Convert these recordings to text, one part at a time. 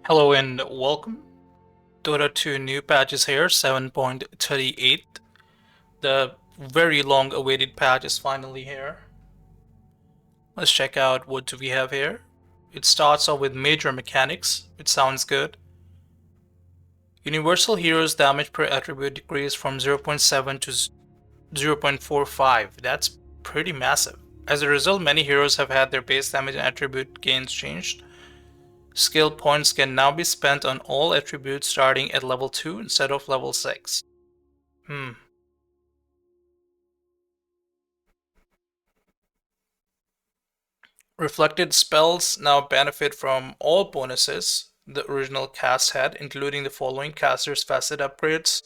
Hello and welcome. DOTA 2 new patch is here, 7.38. The very long awaited patch is finally here. Let's check out what do we have here. It starts off with major mechanics, which sounds good. Universal Heroes damage per attribute decreased from 0.7 to 0.45. That's pretty massive. As a result, many heroes have had their base damage and attribute gains changed. Skill points can now be spent on all attributes starting at level 2 instead of level 6. Reflected spells now benefit from all bonuses the original cast had, including the following: Caster's Facet upgrades,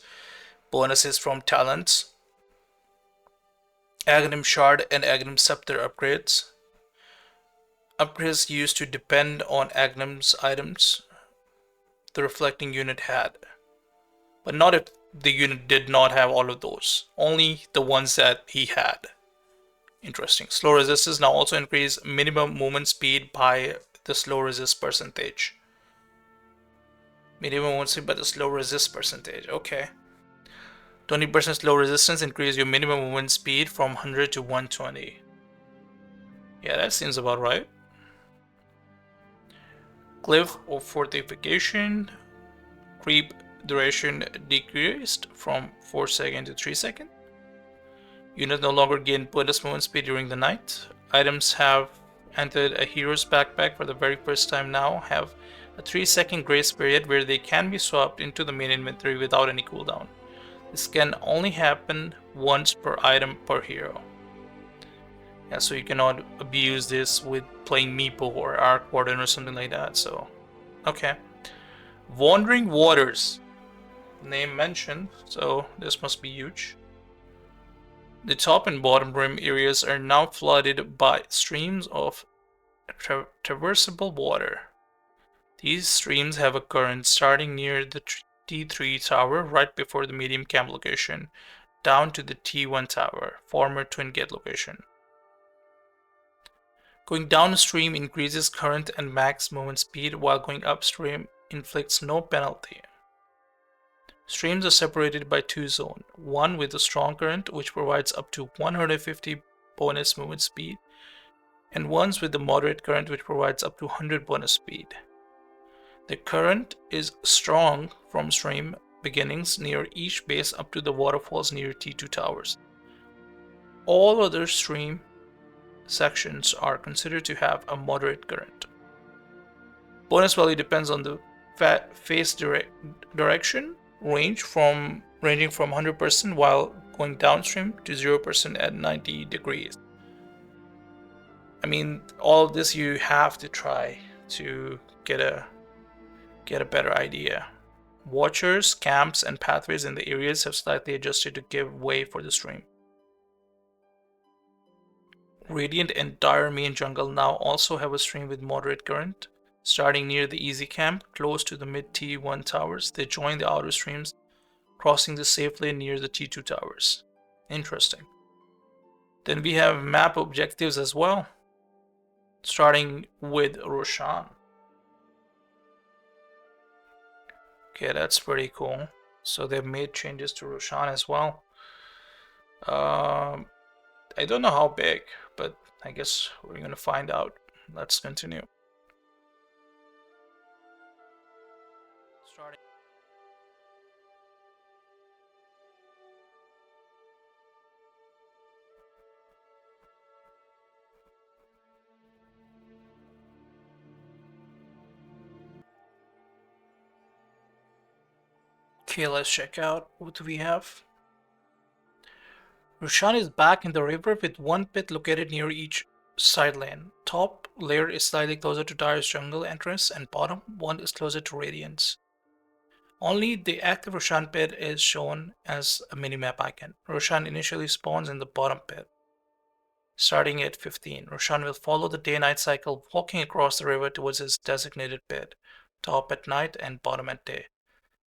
bonuses from talents, Aghanim Shard and Aghanim Scepter upgrades, upgrades used to depend on Aghanim's items the reflecting unit had, but not if the unit did not have all of those, only the ones that he had. Interesting. Slow resistance now also increase minimum movement speed by the slow resist percentage. Minimum movement speed by the slow resist percentage. Okay. 20% slow resistance increase your minimum movement speed from 100 to 120. Yeah, that seems about right. Cliff of Fortification. Creep duration decreased from 4 seconds to 3 seconds. Units no longer gain bonus movement speed during the night. Items have entered a hero's backpack for the very first time now have a 3-second grace period where they can be swapped into the main inventory without any cooldown. This can only happen once per item per hero. Yeah, so you cannot abuse this with playing Meepo or Arc Warden or something like that, so okay. Wandering Waters. Name mentioned, so this must be huge. The top and bottom rim areas are now flooded by streams of traversable water. These streams have a current starting near the T3 tower right before the medium camp location, down to the T1 tower, former Twin Gate location. Going downstream increases current and max movement speed, while going upstream inflicts no penalty. Streams are separated by two zones, one with a strong current which provides up to 150 bonus movement speed, and ones with a moderate current which provides up to 100 bonus speed. The current is strong from stream beginnings near each base up to the waterfalls near T2 towers. All other stream sections are considered to have a moderate current. Bonus value depends on the face direction, ranging from 100% while going downstream to 0% at 90 degrees. I mean, all of this you have to try to get a better idea. Watchers, camps, and pathways in the areas have slightly adjusted to give way for the stream. Radiant and Dire main jungle now also have a stream with moderate current. Starting near the easy camp, close to the mid T1 towers, they join the outer streams, crossing the safe lane near the T2 towers. Interesting. Then we have map objectives as well, starting with Roshan. Okay, that's pretty cool. So they've made changes to Roshan as well. I don't know how big, but I guess we're gonna find out. Let's continue. Starting. Okay, let's check out what we have. Roshan is back in the river with one pit located near each side lane. Top layer is slightly closer to Dire's jungle entrance, and bottom one is closer to Radiance. Only the active Roshan pit is shown as a minimap icon. Roshan initially spawns in the bottom pit. Starting at 15, Roshan will follow the day-night cycle, walking across the river towards his designated pit, top at night and bottom at day.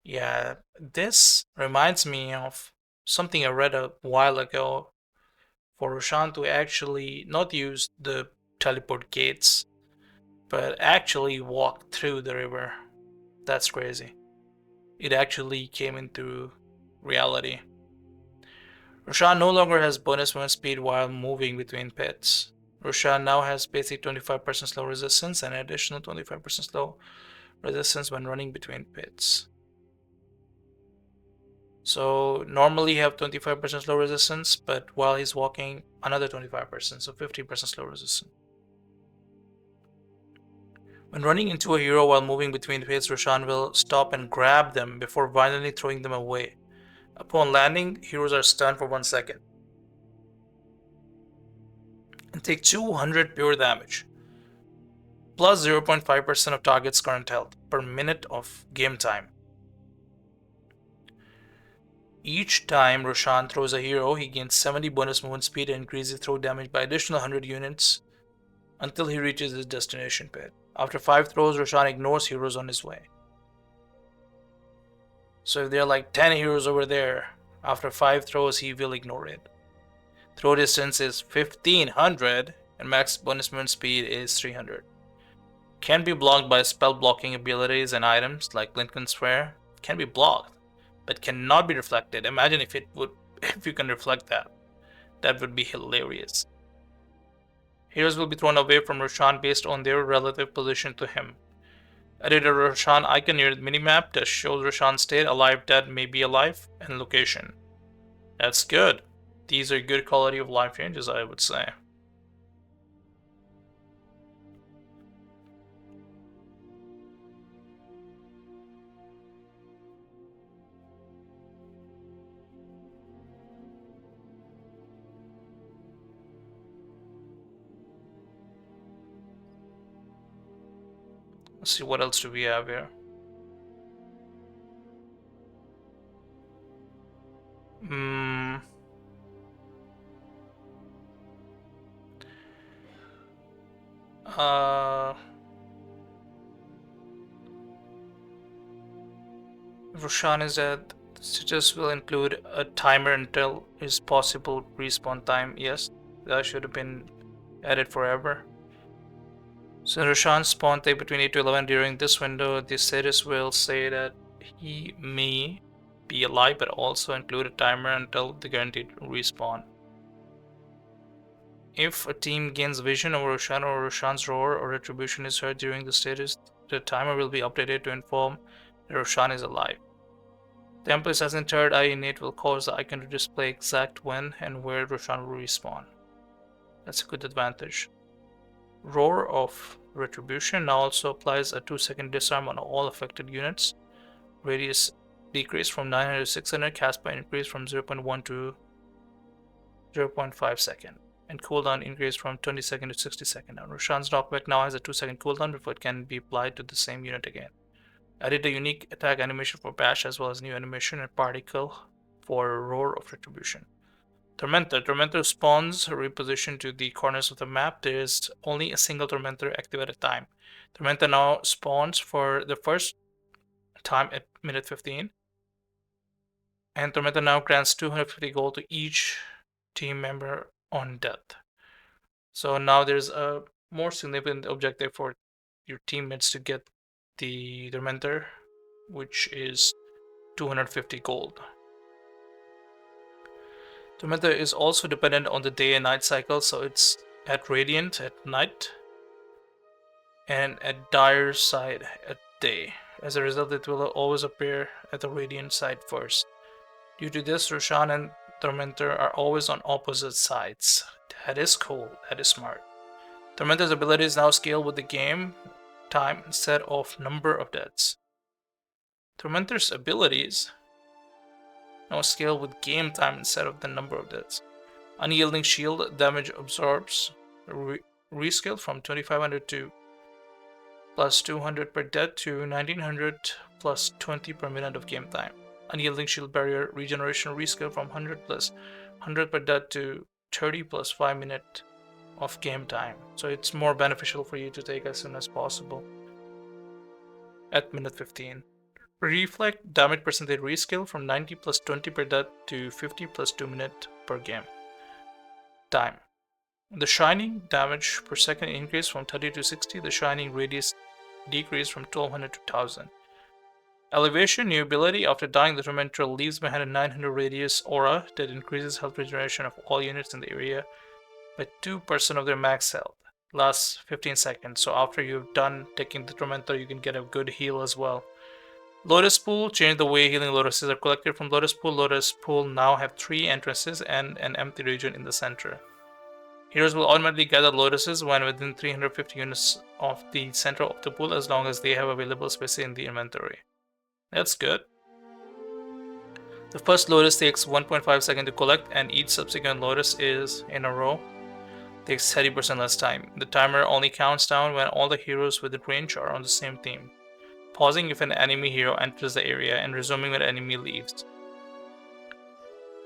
Yeah, this reminds me of something I read a while ago. For Roshan to actually not use the teleport gates, but actually walk through the river. That's crazy. It actually came into reality. Roshan no longer has bonus movement speed while moving between pits. Roshan now has basic 25% slow resistance and additional 25% slow resistance when running between pits. So normally you have 25% slow resistance, but while he's walking, another 25%, so 50% slow resistance. When running into a hero while moving between pits, Roshan will stop and grab them before violently throwing them away. Upon landing, heroes are stunned for 1 second and take 200 pure damage, plus 0.5% of target's current health per minute of game time. Each time Roshan throws a hero, he gains 70 bonus movement speed and increases throw damage by additional 100 units until he reaches his destination pit. After 5 throws, Roshan ignores heroes on his way. So if there are like 10 heroes over there, after 5 throws he will ignore it. Throw distance is 1500 and max bonus movement speed is 300. Can be blocked by spell blocking abilities and items like Lincoln Sphere. Can be blocked, but cannot be reflected. Imagine if you can reflect that. That would be hilarious. Heroes will be thrown away from Roshan based on their relative position to him. Edit a Roshan icon near the minimap that shows Roshan's state, alive, dead, maybe alive, and location. That's good. These are good quality of life changes, I would say. Let's see, what else do we have here? If Roshan is dead, the status will include a timer until his possible respawn time. Yes, that should have been added forever. So Roshan spawned between 8 to 11 during this window. The status will say that he may be alive, but also include a timer until the guaranteed respawn. If a team gains vision of Roshan or Roshan's roar or retribution is heard during the status, the timer will be updated to inform that Roshan is alive. The Temple Assassin third eye innate will cause the icon to display exact when and where Roshan will respawn. That's a good advantage. Roar of Retribution now also applies a 2-second disarm on all affected units. Radius decrease from 900 to 600, cast by increase from 0.1 to 0.5 second, and cooldown increase from 20 second to 60 second. Now Roshan's knockback now has a 2-second cooldown before it can be applied to the same unit again. Added a unique attack animation for Bash as well as new animation and particle for Roar of Retribution. Tormentor spawns repositioned to the corners of the map. There is only a single Tormentor active at a time. Tormentor now spawns for the first time at minute 15. And Tormentor now grants 250 gold to each team member on death. So now there's a more significant objective for your teammates to get the Tormentor, which is 250 gold. Tormentor is also dependent on the day and night cycle, so it's at Radiant at night and at Dire side at day. As a result, it will always appear at the Radiant side first. Due to this, Roshan and Tormentor are always on opposite sides. That is cool, that is smart. Tormentor's abilities now scale with the game time instead of number of deaths. Tormentor's abilities now scale with game time instead of the number of deaths. Unyielding shield damage absorbs rescale from 2500 to plus 200 per death to 1900 plus 20 per minute of game time. Unyielding shield barrier regeneration rescale from 100 plus 100 per death to 30 plus 5 minute of game time. So it's more beneficial for you to take as soon as possible at minute 15. Reflect damage percentage rescale from 90 plus 20 per death to 50 plus 2 minute per game time. The shining damage per second increase from 30 to 60. The shining radius decrease from 1200 to 1000. Elevation, new ability. After dying, the tormentor leaves behind a 900 radius aura that increases health regeneration of all units in the area by 2% of their max health. Lasts 15 seconds. So after you've done taking the tormentor, you can get a good heal as well. Lotus Pool, change the way healing lotuses are collected from Lotus Pool. Lotus Pool now have 3 entrances and an empty region in the center. Heroes will automatically gather lotuses when within 350 units of the center of the pool as long as they have available space in the inventory. That's good. The first lotus takes 1.5 seconds to collect, and each subsequent lotus is in a row takes 30% less time. The timer only counts down when all the heroes within range are on the same theme, pausing if an enemy hero enters the area and resuming when an enemy leaves.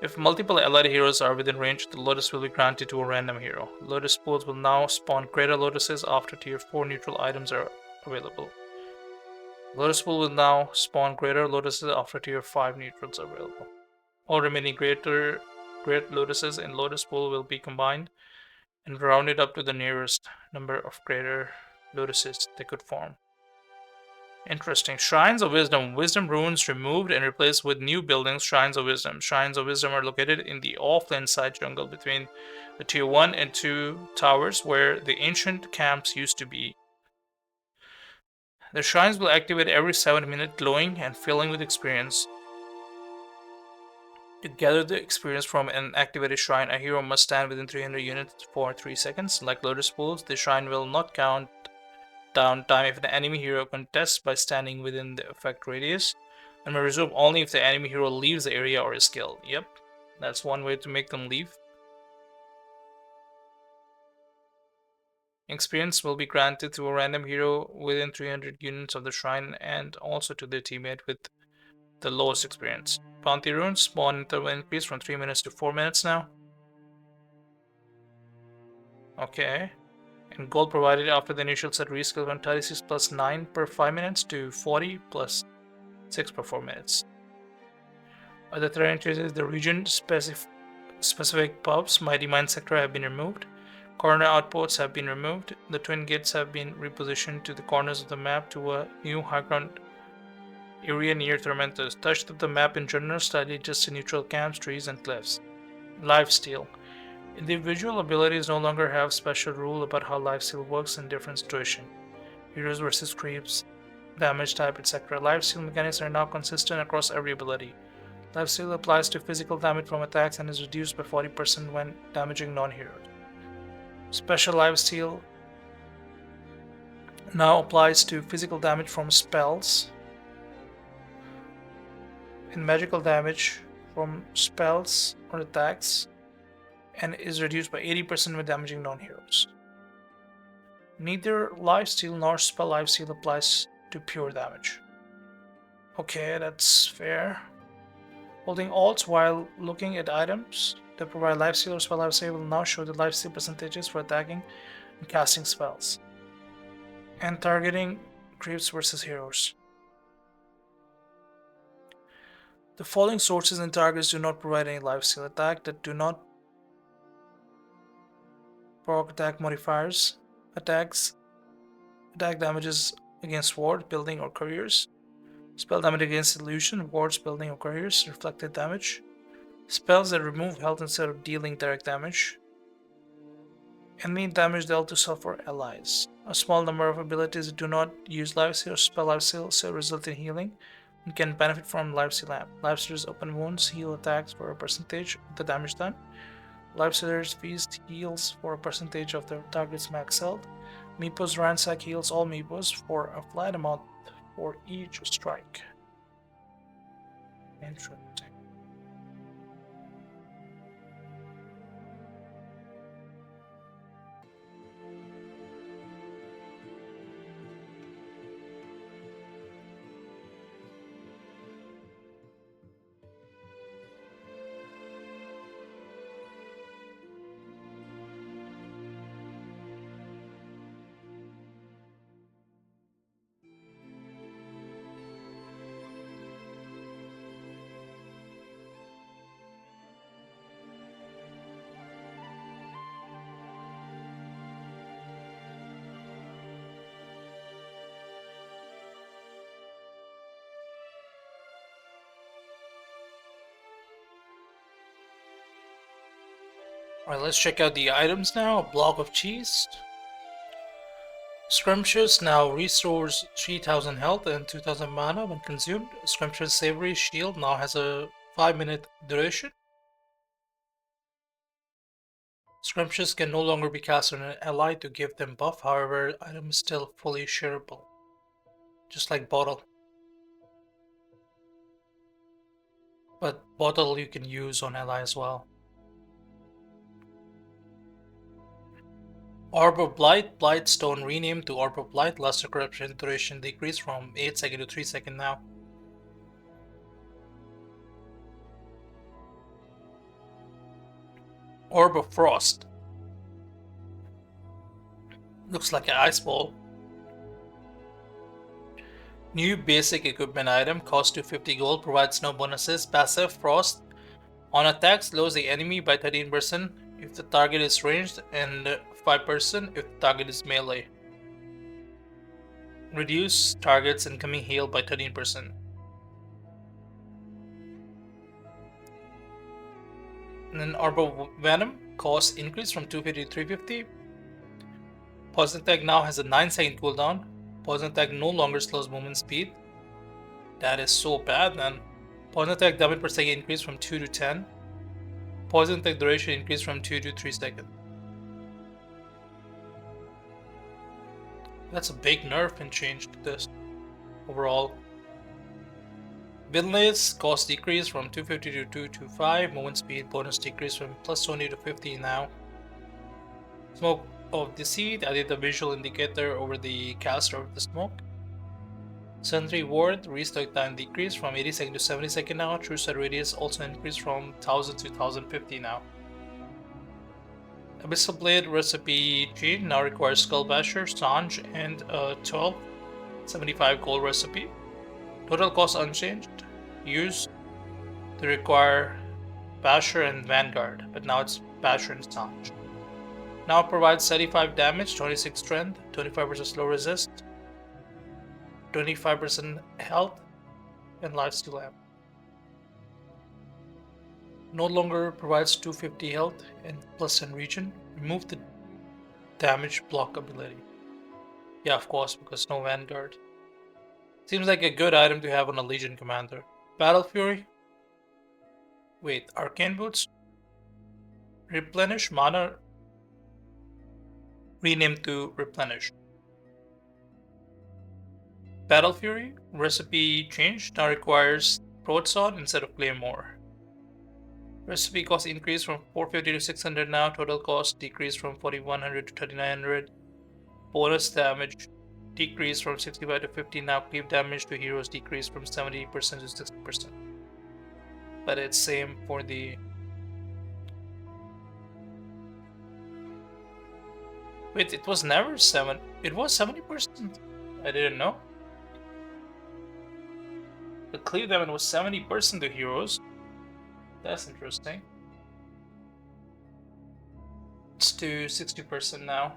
If multiple allied heroes are within range, the lotus will be granted to a random hero. Lotus pools will now spawn greater lotuses after tier 4 neutral items are available. Lotus pool will now spawn greater lotuses after tier 5 neutrals are available. All remaining great lotuses in lotus pool will be combined and rounded up to the nearest number of greater lotuses they could form. Interesting. Shrines of Wisdom. Wisdom runes removed and replaced with new buildings. Shrines of Wisdom. Shrines of Wisdom are located in the offland side jungle between the tier 1 and 2 towers where the ancient camps used to be. The shrines will activate every 7 minutes, glowing and filling with experience. To gather the experience from an activated shrine, a hero must stand within 300 units for 3 seconds. Like Lotus Pools, the shrine will not count down time if an enemy hero contests by standing within the effect radius, and may resume only if the enemy hero leaves the area or is killed. Yep, that's one way to make them leave. Experience will be granted to a random hero within 300 units of the shrine and also to their teammate with the lowest experience. Bounty runes spawn interval increase from 3 minutes to 4 minutes now. Okay. And gold provided after the initial set rescale from 36 plus 9 per 5 minutes to 40 plus 6 per 4 minutes. Other threat entries, the region specific pubs, Mighty Mine sector have been removed. Corner outposts have been removed. The twin gates have been repositioned to the corners of the map to a new high ground area near Tormentos. Touched up the map in general, slightly just to neutral camps, trees, and cliffs. Lifesteal. Individual abilities no longer have special rule about how lifesteal works in different situations. Heroes versus creeps, damage type, etc. Lifesteal mechanics are now consistent across every ability. Lifesteal applies to physical damage from attacks and is reduced by 40% when damaging non-heroes. Special lifesteal now applies to physical damage from spells and magical damage from spells or attacks, and is reduced by 80% when damaging non-heroes. Neither lifesteal nor spell lifesteal applies to pure damage. Okay, that's fair. Holding Alt while looking at items that provide lifesteal or spell lifesteal will now show the lifesteal percentages for attacking and casting spells. And targeting creeps versus heroes. The following sources and targets do not provide any lifesteal. Attack that do not proc attack modifiers. Attack damages against ward, building, or couriers. Spell damage against illusion, wards, building, or couriers. Reflected damage. Spells that remove health instead of dealing direct damage. Enemy damage dealt to self or allies. A small number of abilities that do not use lifesteal or spell lifesteal so result in healing and can benefit from lifesteal lamp. Lifestealers open wounds, heal attacks for a percentage of the damage done. Lifestealers feast heals for a percentage of their target's max health. Meepos ransack heals all Meepos for a flat amount for each strike. Interesting. Alright, let's check out the items now. A block of cheese. Scrumptious now restores 3000 health and 2000 mana when consumed. Scrumptious Savory Shield now has a 5-minute duration. Scrumptious can no longer be cast on an ally to give them buff, however, item is still fully shareable. Just like Bottle. But Bottle you can use on ally as well. Orb of Blight, Blightstone renamed to Orb of Blight, Luster Corruption duration decreased from 8 seconds to 3 seconds now. Orb of Frost. Looks like an ice ball. New basic equipment item, cost 250 gold, provides no bonuses. Passive Frost. On attack, slows the enemy by 13% if the target is ranged and 5% if the target is melee. Reduce target's incoming heal by 13%. And then Orb of Venom, cost increase from 250 to 350. Poison attack now has a 9-second cooldown. Poison attack no longer slows movement speed. That is so bad, man. Poison attack damage per second increased from 2 to 10. Poison attack duration increased from 2 to 3 seconds. That's a big nerf and change to this overall. Windlass cost decrease from 250 to 225. Movement speed bonus decrease from plus 20 to 50 now. Smoke of Deceit added a visual indicator over the caster of the smoke. Sentry Ward restock time decreased from 80 seconds to 70 seconds now. True sight radius also increased from 1000 to 1050 now. Abyssal Blade recipe change now requires Skull Basher, Sange, and a 1275 gold recipe. Total cost unchanged. Use to require Basher and Vanguard, but now it's Basher and Sange. Now it provides 35 damage, 26 strength, 25% slow resist, 25% health, and lifesteal amp. No longer provides 250 health and plus 10 regen. Remove the damage block ability. Yeah, of course, because no Vanguard. Seems like a good item to have on a Legion commander. Battle Fury. Wait, Arcane Boots? Replenish mana. Rename to Replenish. Battle Fury recipe change now requires Broadsword instead of Claymore. Recipe cost increased from 450 to 600 now. Total cost decreased from 4100 to 3900. Bonus damage decreased from 65 to 50 now. Cleave damage to heroes decreased from 70% to 60%. But it's same for the... Wait, it was never 7. It was 70%. I didn't know. The cleave damage was 70% to heroes. That's interesting. It's to 60% now.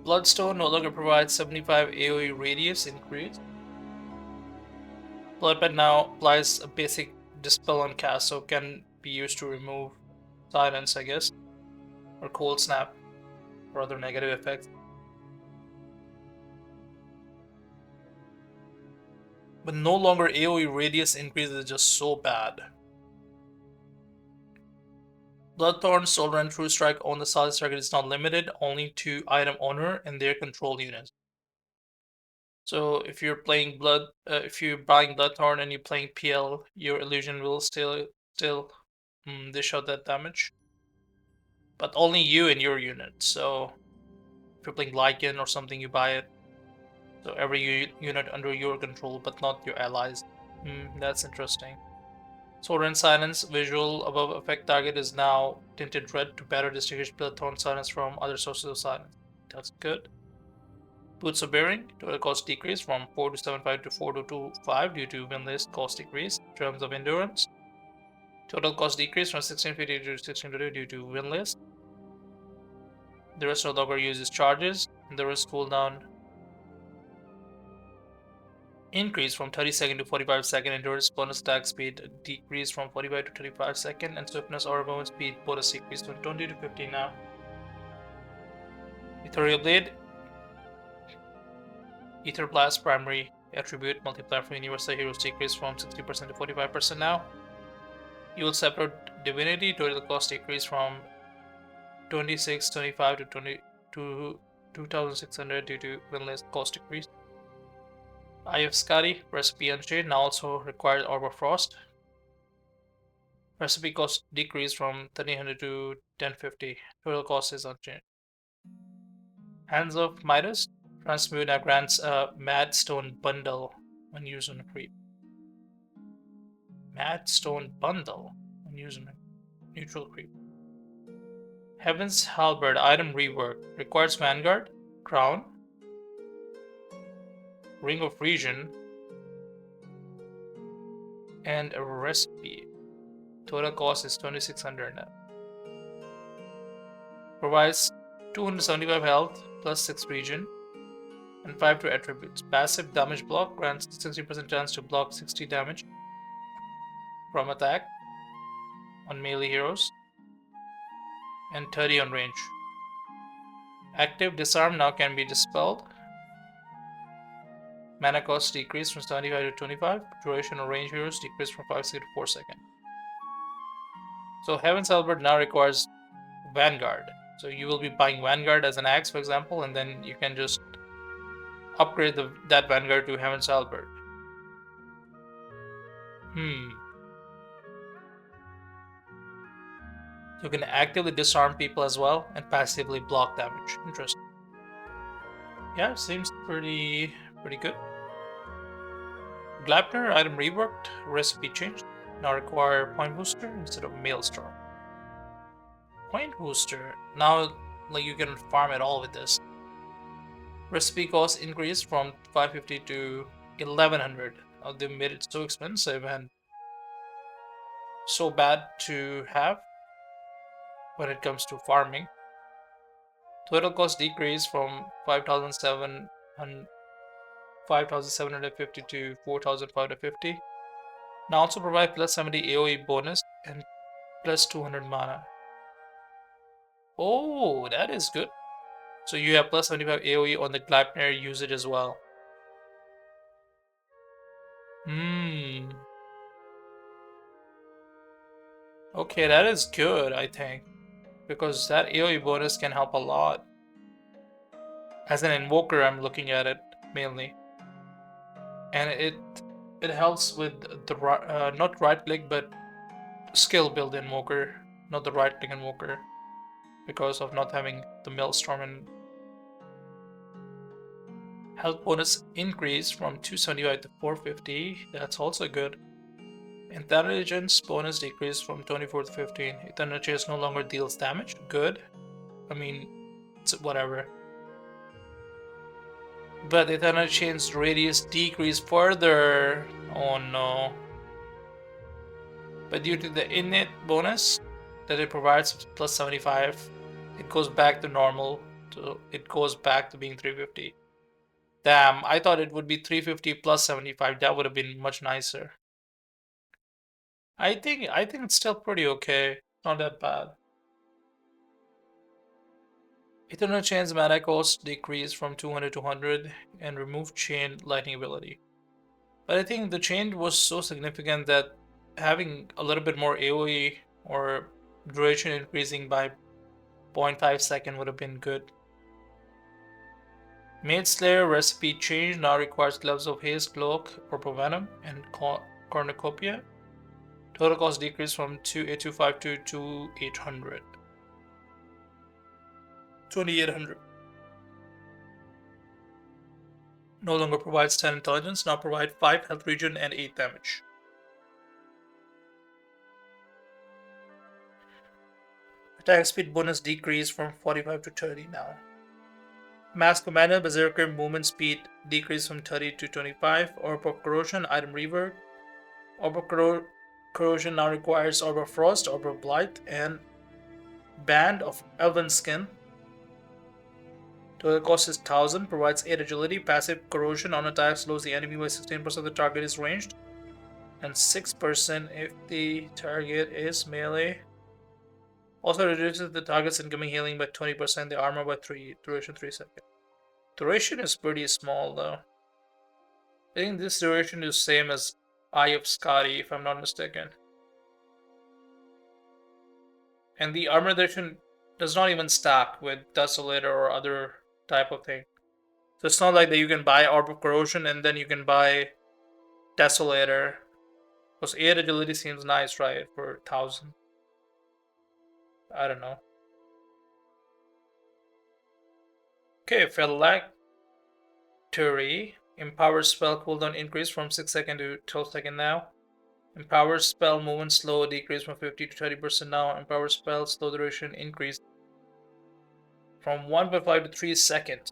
Bloodstone no longer provides 75 AoE radius increase. Bloodbath now applies a basic dispel on cast, so can be used to remove silence, I guess, or cold snap, or other negative effects. But no longer AoE radius increase is just so bad. Bloodthorn, Soul Rend, True Strike on the solid target is not limited, only to item owner and their control units. So if you're playing if you're buying Bloodthorn and you're playing PL, your illusion will still dish out that damage. But only you and your unit. So if you're playing Lycan or something, you buy it. So every unit under your control, but not your allies. That's interesting. Soul Rend Silence visual above effect target is now tinted red to better distinguish Bloodthorn Silence from other sources of silence. That's good. Boots of Bearing, total cost decrease from 4275 to 4225 due to Windlass cost decrease. Terms of Endurance, total cost decrease from 1650 to 1620 due to Windlass. The rest no longer uses charges, and the rest cooldown increase from 30 second to 45 second, endurance bonus attack speed decrease from 45 to 35 second, and swiftness or movement speed bonus decrease from 20 to 15 now. Ethereal Blade, Ether Blast primary attribute multiplier for universal heroes decrease from 60% to 45% now. Evil Scepter Divinity, total cost decrease from 2625 to 2600 due to windless cost decrease. Eye of Skadi, recipe unchanged, now also requires Orb of Frost. Recipe cost decrease from 1300 to 1050. Total cost is unchanged. Hands of Midas, transmute now grants a Mad Stone bundle when used on a creep. Mad Stone bundle when used on a neutral creep. Heaven's Halberd item rework requires Vanguard, Crown, Ring of Region, and a recipe. Total cost is 2600 now. Provides 275 health plus 6 region and 5 to attributes. Passive damage block grants 60% chance to block 60 damage from attack on melee heroes and 30 on range. Active disarm now can be dispelled. Mana cost decreased from 75 to 25. Duration of range heroes decreased from 5 seconds to 4 seconds. So Heaven's Halberd now requires Vanguard. So you will be buying Vanguard as an axe, for example, and then you can just upgrade that Vanguard to Heaven's Halberd. You can actively disarm people as well and passively block damage. Interesting. Yeah, seems pretty good. Gleipnir item reworked, recipe changed. Now require point booster instead of maelstrom. Point booster. Now like you can farm it all with this. Recipe cost increased from 550 to 1100. Now they made it so expensive and so bad to have when it comes to farming. Total cost decreased from 5,750 to 4,550. Now also provide plus 70 AoE bonus and plus 200 mana. Oh, that is good. So you have plus 75 AoE on the Gleipnir usage as well. Okay, that is good, I think. Because that AoE bonus can help a lot. As an invoker, I'm looking at it mainly. And it helps with the not right click but skill build invoker, not the right click invoker, because of not having the maelstrom. And health bonus increased from 275 to 450. That's also good. Intelligence bonus decreased from 24 to 15. Eternal Chase no longer deals damage. Good. I mean, it's whatever. But Eternal Chain's radius decreased further. Oh no. But due to the innate bonus that it provides, plus 75, it goes back to normal. So it goes back to being 350. Damn, I thought it would be 350 plus 75. That would have been much nicer. I think it's still pretty okay. Not that bad. Eternal Chain's mana cost decreased from 200 to 100 and removed chain lightning ability. But I think the change was so significant that having a little bit more AoE or duration increasing by 0.5 second would have been good. Maid Slayer recipe change now requires Gloves of Haste, Cloak, Purple Venom, and Cornucopia. Total cost decreased from 2825 to 2800. 2800. No longer provides 10 intelligence, now provide 5 health regen and 8 damage. Attack speed bonus decreased from 45 to 30 now. Mass Commander Berserker movement speed decreased from 30 to 25. Orb of Corrosion item rework. Orb of Corrosion now requires Orb of Frost, Orb of Blight, and Band of Elven Skin. Total cost is 1000, provides 8 agility, passive corrosion on attack slows the enemy by 16% of the target is ranged, and 6% if the target is melee. Also reduces the target's incoming healing by 20%, the armor by 3, duration 3 seconds. Duration is pretty small though. I think this duration is same as Eye of Scotty, if I'm not mistaken. And the armor duration does not even stack with Desolator or other type of thing. So it's not like that you can buy Orb of Corrosion and then you can buy Desolator. Because 8 agility seems nice, right? For 1000. I don't know. Okay, Phylactery. Empowered spell cooldown increase from 6 seconds to 12 seconds now. Empowered spell movement slow decrease from 50 to 30% now. Empowered spell slow duration increase from 1.5 to 3 seconds.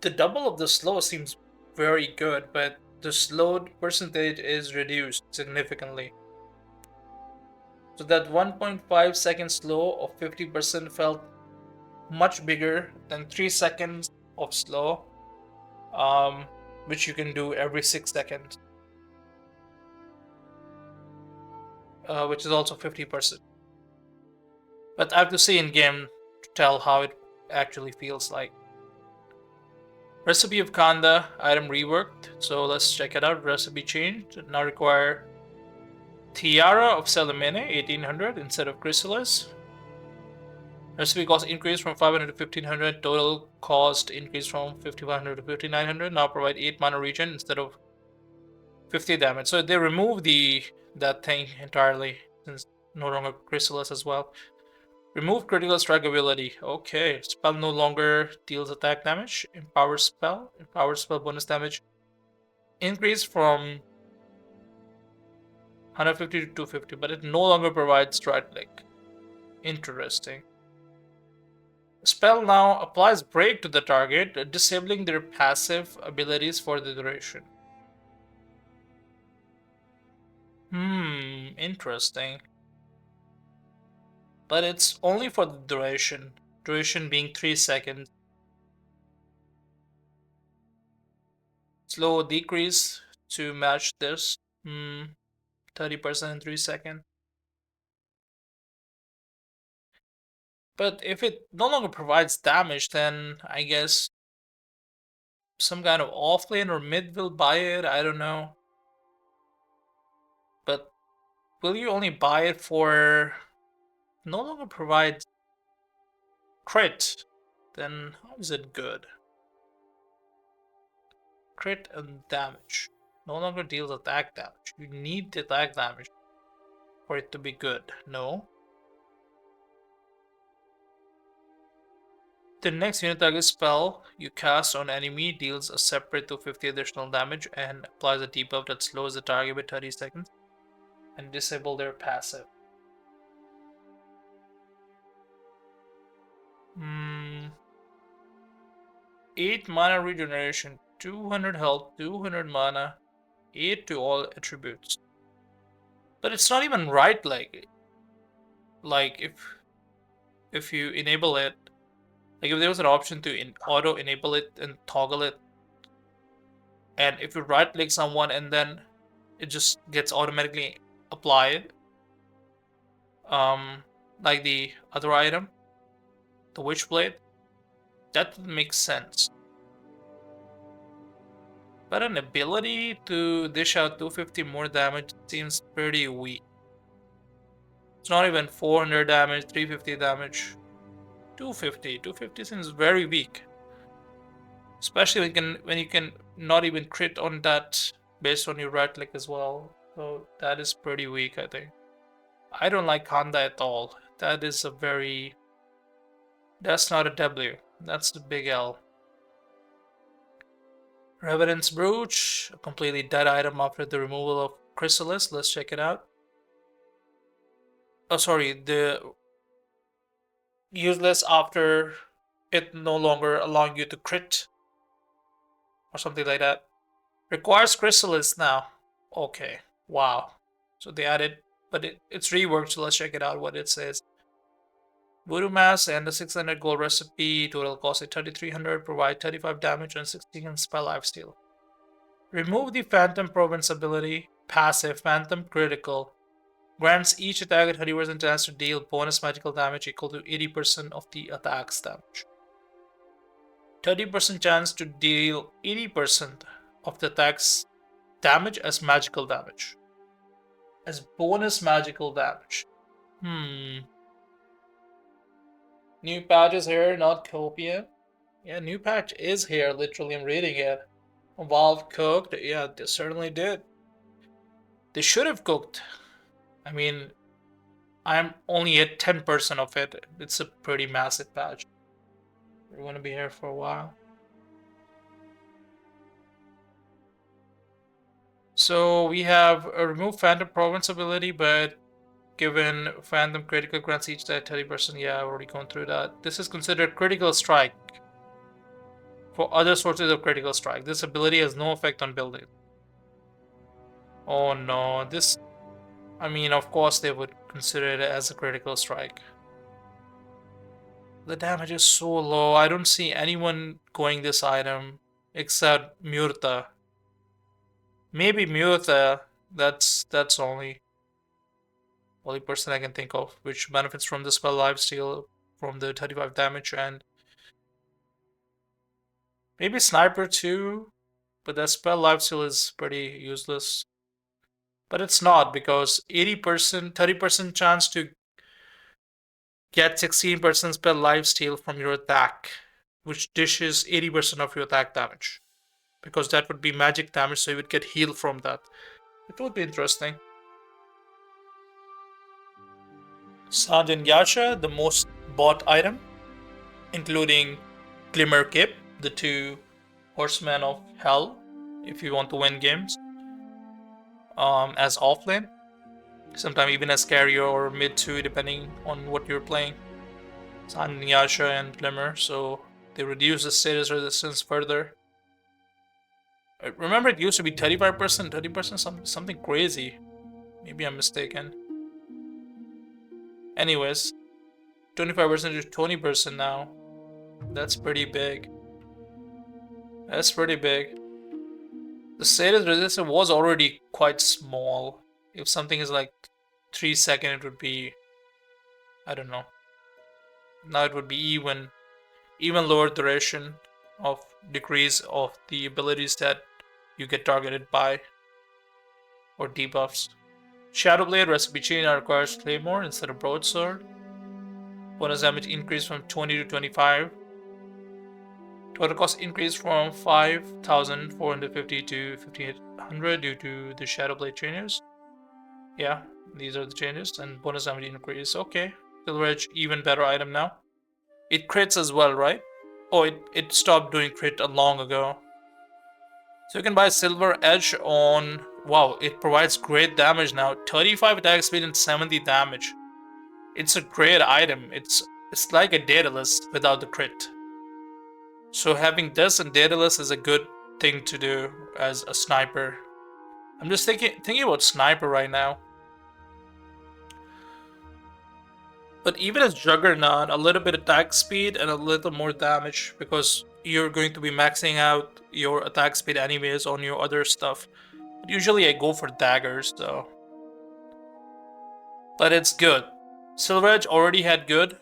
The double of the slow seems very good, but the slowed percentage is reduced significantly. So that 1.5 second slow of 50% felt much bigger than 3 seconds of slow, which you can do every 6 seconds, which is also 50%. But I have to see in game to tell how it actually feels like. Recipe of Kanda item reworked, so let's check it out. Recipe changed. Now require Tiara of Salamene 1800 instead of Chrysalis. Recipe cost increased from 500 to 1500. Total cost increased from 5500 to 5900. Now provide 8 mana regen instead of 50 damage. So they removed that thing entirely, since no longer Chrysalis as well. Remove critical strike ability. Okay, spell no longer deals attack damage. Empowered spell bonus damage increase from 150 to 250, but it no longer provides strike click. Interesting. Spell now applies break to the target, disabling their passive abilities for the duration. Interesting. But it's only for the duration. Duration being 3 seconds. Slow decrease to match this. 30% in 3 seconds. But if it no longer provides damage, then I guess some kind of offlane or mid will buy it. I don't know. But will you only buy it for no longer provides crit? Then how is it good? Crit and damage. No longer deals attack damage. You need the attack damage for it to be good. No. The next unit target spell you cast on enemy deals a separate 250 additional damage and applies a debuff that slows the target by 30 seconds and disable their passive. 8 mana regeneration, 200 health, 200 mana, 8 to all attributes. But it's not even right, like if you enable it, like if there was an option to auto enable it and toggle it, and if you right click someone and then it just gets automatically applied, like the other item, the Witchblade, that would make sense. But an ability to dish out 250 more damage seems pretty weak. It's not even 400 damage, 350 damage. 250 seems very weak. Especially when you can not even crit on that based on your right click as well. So that is pretty weak, I think. I don't like Kanda at all. That is a very... That's not a W. That's the big L. Revenant's Brooch, a completely dead item after the removal of Chrysalis. Let's check it out. Oh, sorry, the useless after it no longer allowing you to crit or something like that. Requires Chrysalis now. Okay, wow. So they added, but it's reworked, so let's check it out what it says. Voodoo Mask and the 600 gold recipe, total cost at 3300, provide 35 damage and 16 spell lifesteal. Remove the Phantom Province ability, passive Phantom Critical. Grants each attack at 30% chance to deal bonus magical damage equal to 80% of the attack's damage. 30% chance to deal 80% of the attack's damage as magical damage. As bonus magical damage. New patch is here, not Copia. Yeah, new patch is here, literally, I'm reading it. Valve cooked, yeah, they certainly did. They should have cooked. I mean, I'm only at 10% of it. It's a pretty massive patch. We're gonna be here for a while. So we have a remove Phantom Province ability, but given Phantom Critical grants each at 30%, yeah, I've already gone through that. This is considered Critical Strike. For other sources of Critical Strike, this ability has no effect on building. Oh no, this... I mean, of course they would consider it as a Critical Strike. The damage is so low, I don't see anyone going this item except Murta. Maybe Murta, that's only person I can think of, which benefits from the spell lifesteal from the 35 damage, and maybe Sniper too, but that spell lifesteal is pretty useless. But it's not, because 80%, 30% chance to get 16% spell lifesteal from your attack, which dishes 80% of your attack damage. Because that would be magic damage, so you would get healed from that. It would be interesting. Sandin Yasha, the most bought item, including Glimmer Cape, the two horsemen of hell, if you want to win games, as offlane. Sometimes even as carrier or mid 2, depending on what you're playing. Sandin Yasha and Glimmer, so they reduce the status resistance further. Remember, it used to be 35%, 30%, something crazy. Maybe I'm mistaken. Anyways, 25% to 20% now. That's pretty big. That's pretty big. The status resistance was already quite small. If something is like 3 seconds, it would be... I don't know. Now it would be even lower duration of decrease of the abilities that you get targeted by, or debuffs. Shadowblade recipe change now requires Claymore instead of Broadsword. Bonus damage increase from 20 to 25. Total cost increase from 5,450 to 1,500 due to the Shadowblade changes. Yeah, these are the changes, and bonus damage increase. Okay, Silver Edge, even better item now. It crits as well, right? Oh, it stopped doing crit long ago. So you can buy Silver Edge on... Wow, it provides great damage now. 35 attack speed and 70 damage. It's a great item. It's like a Daedalus without the crit. So having this and Daedalus is a good thing to do as a sniper. I'm just thinking about sniper right now. But even as Juggernaut, a little bit attack speed and a little more damage, because you're going to be maxing out your attack speed anyways on your other stuff. But usually I go for daggers though. But it's good. Silver Edge already had good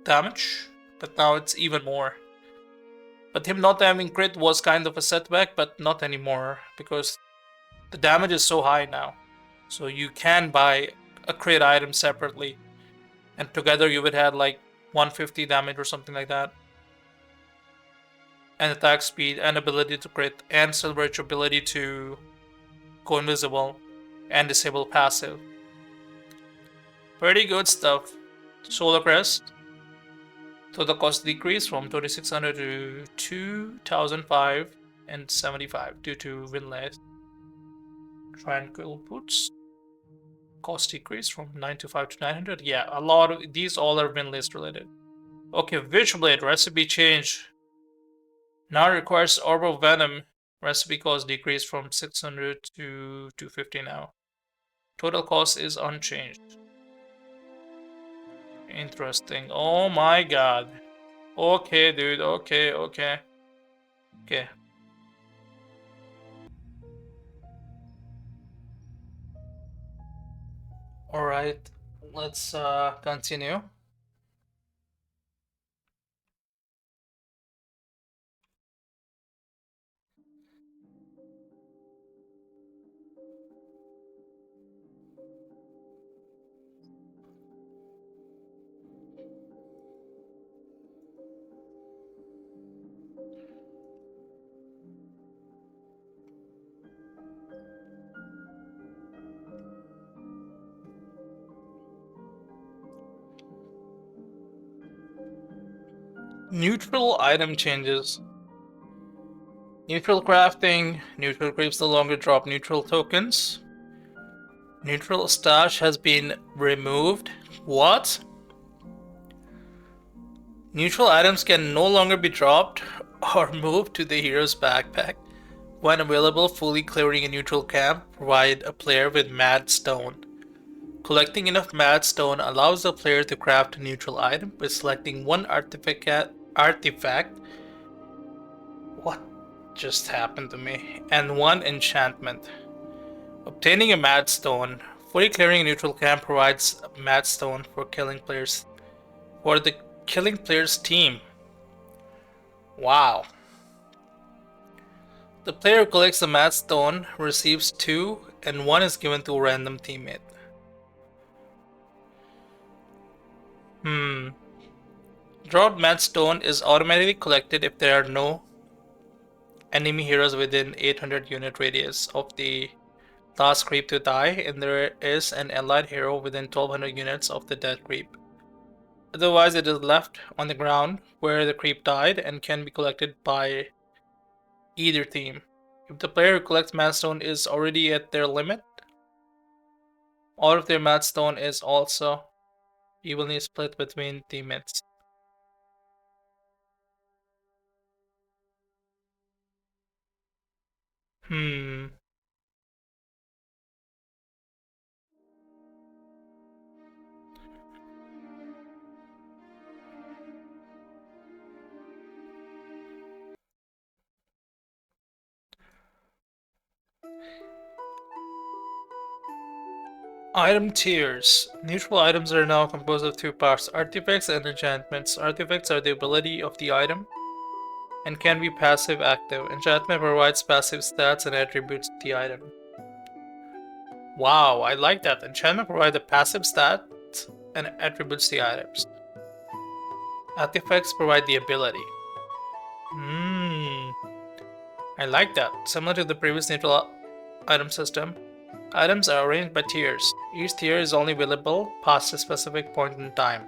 damage, but now it's even more. But him not having crit was kind of a setback, but not anymore, because the damage is so high now. So you can buy a crit item separately, and together you would have like 150 damage or something like that. And attack speed, and ability to crit, and Silver Edge ability to go invisible, and disable passive. Pretty good stuff. Solar Crest. Total cost decrease from 2,600 to 2,575 due to Windlace. Tranquil Boots. Cost decrease from 925 to 900. Yeah, a lot of these all are Windlace related. Okay, Witchblade recipe change. Now requires Orb of Venom. Recipe cost decrease from 600 to 250 now. Total cost is unchanged. Interesting. Oh my god. Okay, dude. Okay. Alright. Let's continue. Neutral item changes. Neutral crafting. Neutral creeps no longer drop neutral tokens. Neutral stash has been removed. What? Neutral items can no longer be dropped or moved to the hero's backpack. When available, fully clearing a neutral camp provide a player with Mad Stone. Collecting enough Mad Stone allows the player to craft a neutral item by selecting one artifact. What just happened to me? And one enchantment. Obtaining a Mad Stone. Fully clearing a neutral camp provides a Mad Stone for the killing player's team. Wow. The player who collects the Mad Stone receives 2 and 1 is given to a random teammate. Dropped Mad Stone is automatically collected if there are no enemy heroes within 800 unit radius of the last creep to die, and there is an allied hero within 1200 units of the dead creep. Otherwise, it is left on the ground where the creep died and can be collected by either team. If the player who collects Mad Stone is already at their limit, all of their Mad Stone is also evenly split between teammates. Item tiers. Neutral items are now composed of 2 parts, artifacts and enchantments. Artifacts are the ability of the item and can be passive active. Enchantment provides passive stats and attributes to the item. Wow, I like that. Enchantment provides a passive stat and attributes to the items. Artifacts provide the ability. I like that. Similar to the previous neutral item system, items are arranged by tiers. Each tier is only available past a specific point in time.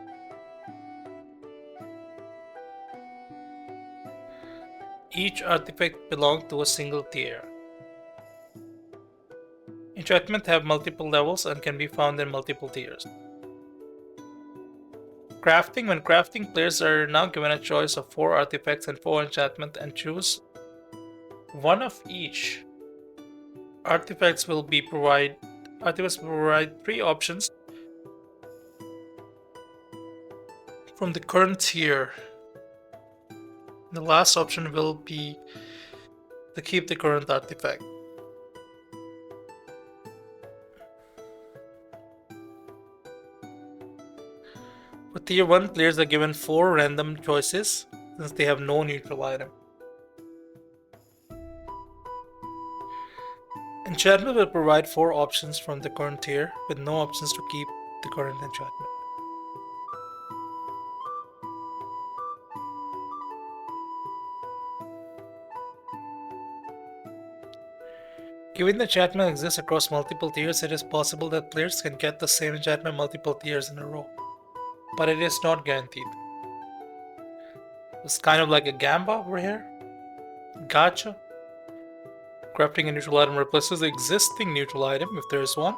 Each artifact belongs to a single tier. Enchantments have multiple levels and can be found in multiple tiers. Crafting. When crafting, players are now given a choice of 4 artifacts and 4 enchantments and choose one of each. Artifacts will provide 3 options from the current tier. The last option will be to keep the current artifact. For tier 1, players are given 4 random choices since they have no neutral item. Enchantment will provide 4 options from the current tier with no options to keep the current enchantment. Given the enchantment exists across multiple tiers, it is possible that players can get the same enchantment multiple tiers in a row, but it is not guaranteed. It's kind of like a gamba over here. Gotcha. Crafting a neutral item replaces the existing neutral item if there is one.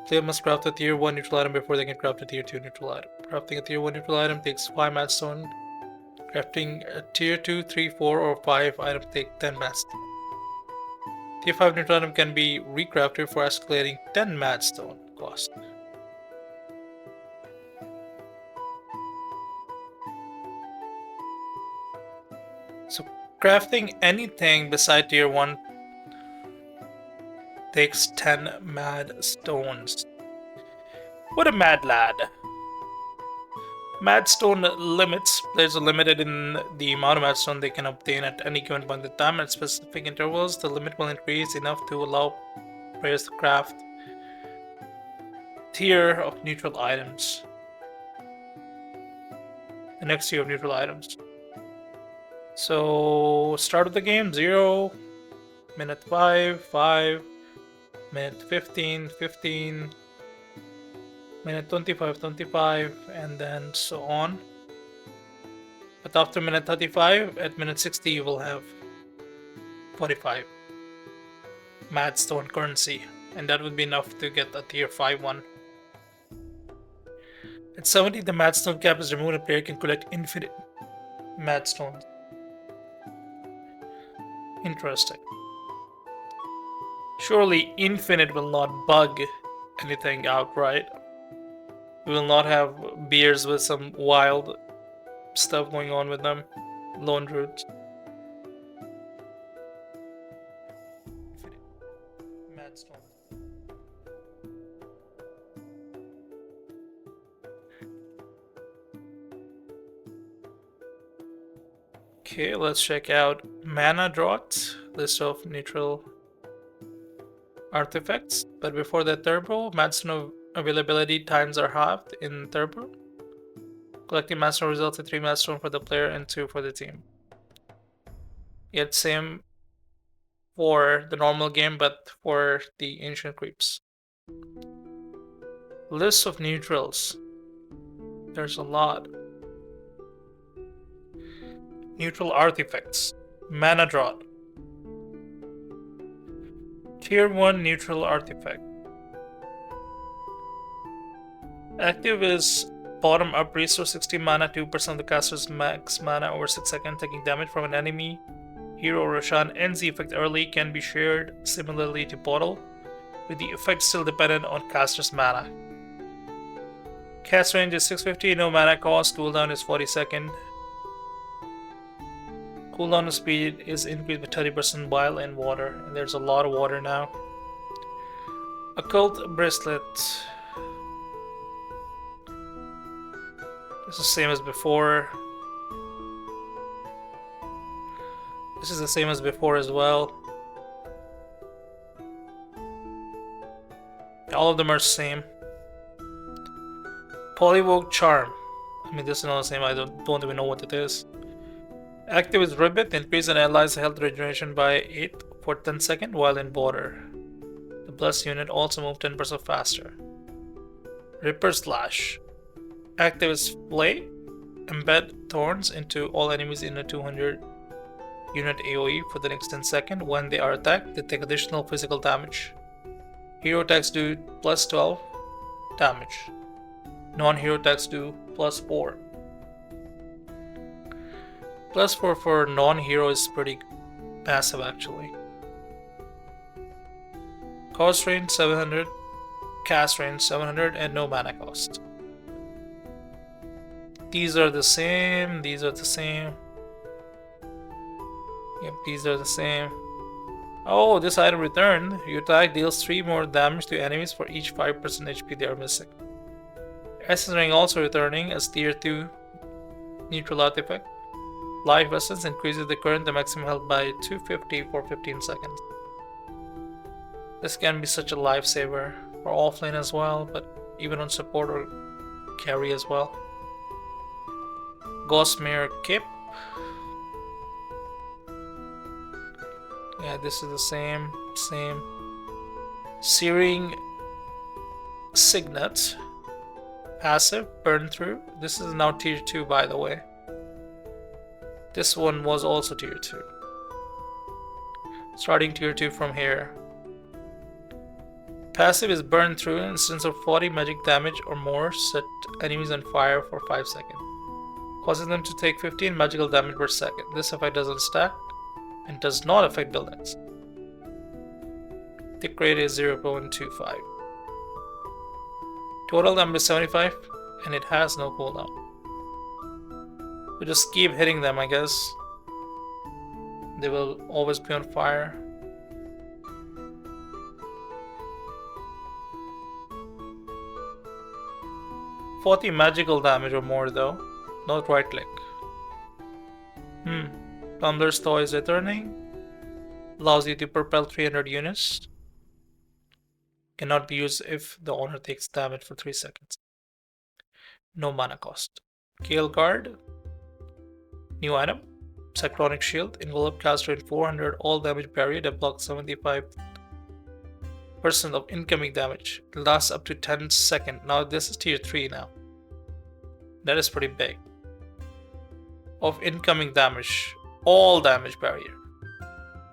Player must craft a tier 1 neutral item before they can craft a tier 2 neutral item. Crafting a tier 1 neutral item takes 5 Mad Stone. Crafting a tier 2, 3, 4, or 5 item takes 10 Mad Stone. Tier 5 neutral item can be recrafted for escalating 10 Mad Stone cost. So crafting anything beside tier 1 takes 10 mad stones. What a mad lad. Madstone limits. Players are limited in the amount of madstone they can obtain at any given point in time. At specific intervals, the limit will increase enough to allow players to craft tier of neutral items. The next tier of neutral items. So, start of the game 0, minute 5, 5, minute 15, 15, minute 25, 25, and then so on. But after minute 35, at minute 60, you will have 45 Madstone currency, and that would be enough to get a tier 5 one. At 70, the Madstone cap is removed and player can collect infinite Madstones. Interesting. Surely infinite will not bug anything outright. We will not have beers with some wild stuff going on with them. Lone roots. Madstone. Okay, let's check out Mana Drought, list of neutral artifacts. But before that, Turbo, Madstone availability times are halved in Turbo. Collecting Madstone results in 3 Madstone for the player and 2 for the team. Yet same for the normal game, but for the Ancient Creeps. List of neutrals. There's a lot. Neutral artifacts. Mana Drought. Tier 1 neutral artifact. Active is bottom up, restore 60 mana, 2% of the caster's max mana over 6 seconds, taking damage from an enemy. Hero Roshan ends the effect early, can be shared similarly to Bottle, with the effect still dependent on caster's mana. Cast range is 650, no mana cost, cooldown is 40 seconds. Cooldown speed is increased by 30% while in water, and there's a lot of water now. Occult Bracelet. This is the same as before. This is the same as before as well. All of them are the same. Polyvogue Charm. I mean, this is not the same. I don't even know what it is. Active is Ribbit. Increase an ally's health regeneration by 8 for 10 seconds while in water. The Blessed unit also moves 10% faster. Ripper Slash. Active is Flay. Embed thorns into all enemies in a 200 unit AoE for the next 10 seconds. When they are attacked, they take additional physical damage. Hero attacks do plus 12 damage. Non-hero attacks do plus 4. Plus 4 for non-hero is pretty passive actually. Cost range 700, cast range 700, and no mana cost. These are the same, these are the same. Yep, these are the same. Oh, this item returned. Your attack deals 3 more damage to enemies for each 5% HP they are missing. Essence Ring also returning as tier 2 neutral artifact. Life Essence increases the current and maximum health by 250 for 15 seconds. This can be such a lifesaver for offlane as well, but even on support or carry as well. Gosmere Cape. Yeah, this is the same. Searing Signet. Passive, Burn Through. This is now tier 2 by the way. This one was also tier 2. Starting tier 2 from here. Passive is Burn Through. Instance of 40 magic damage or more, set enemies on fire for 5 seconds. Causing them to take 15 magical damage per second. This effect doesn't stack and does not affect buildings. Tick rate is 0.25. Total damage is 75 and it has no cooldown. We just keep hitting them, I guess. They will always be on fire. $40 magical damage or more though. Not right click. Tumbler's Toy is returning. Allows you to propel 300 units. Cannot be used if the owner takes damage for 3 seconds. No mana cost. Gale Guard. New item. Cyclonic Shield. Envelop caster in 400 all damage barrier that blocks 75% of incoming damage. It lasts up to 10 seconds. Now this is tier 3 now. That is pretty big. Of incoming damage. All damage barrier.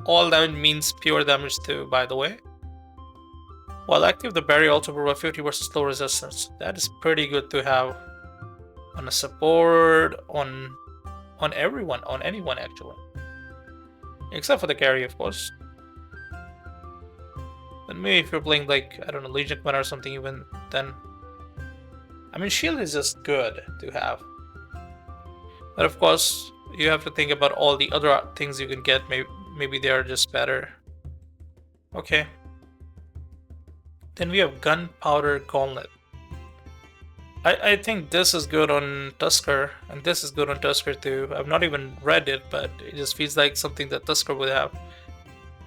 All damage means pure damage too, by the way. While active, the barrier also provides 50% slow resistance. That is pretty good to have on a support, on everyone, on anyone actually. Except for the carry, of course. But maybe if you're playing like, I don't know, Legion Commander or something even, then... I mean, shield is just good to have. But of course, you have to think about all the other things you can get. Maybe they are just better. Okay. Then we have Gunpowder Gauntlet. I think this is good on Tusker, and this is good on Tusker too. I've not even read it, but it just feels like something that Tusker would have.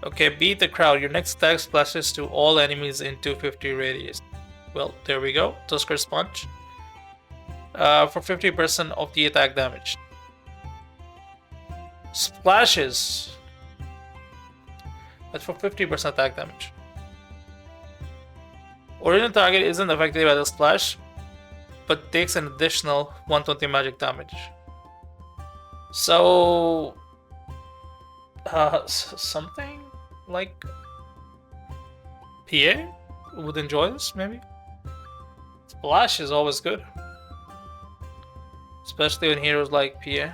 Okay, beat the crowd. Your next attack splashes to all enemies in 250 radius. Well, there we go. Tusker Sponge. For 50% of the attack damage. Splashes. That's for 50% attack damage. Original target isn't affected by the splash, but takes an additional 120 magic damage. So... something like... PA would enjoy this, maybe? Splash is always good. Especially when heroes like PA.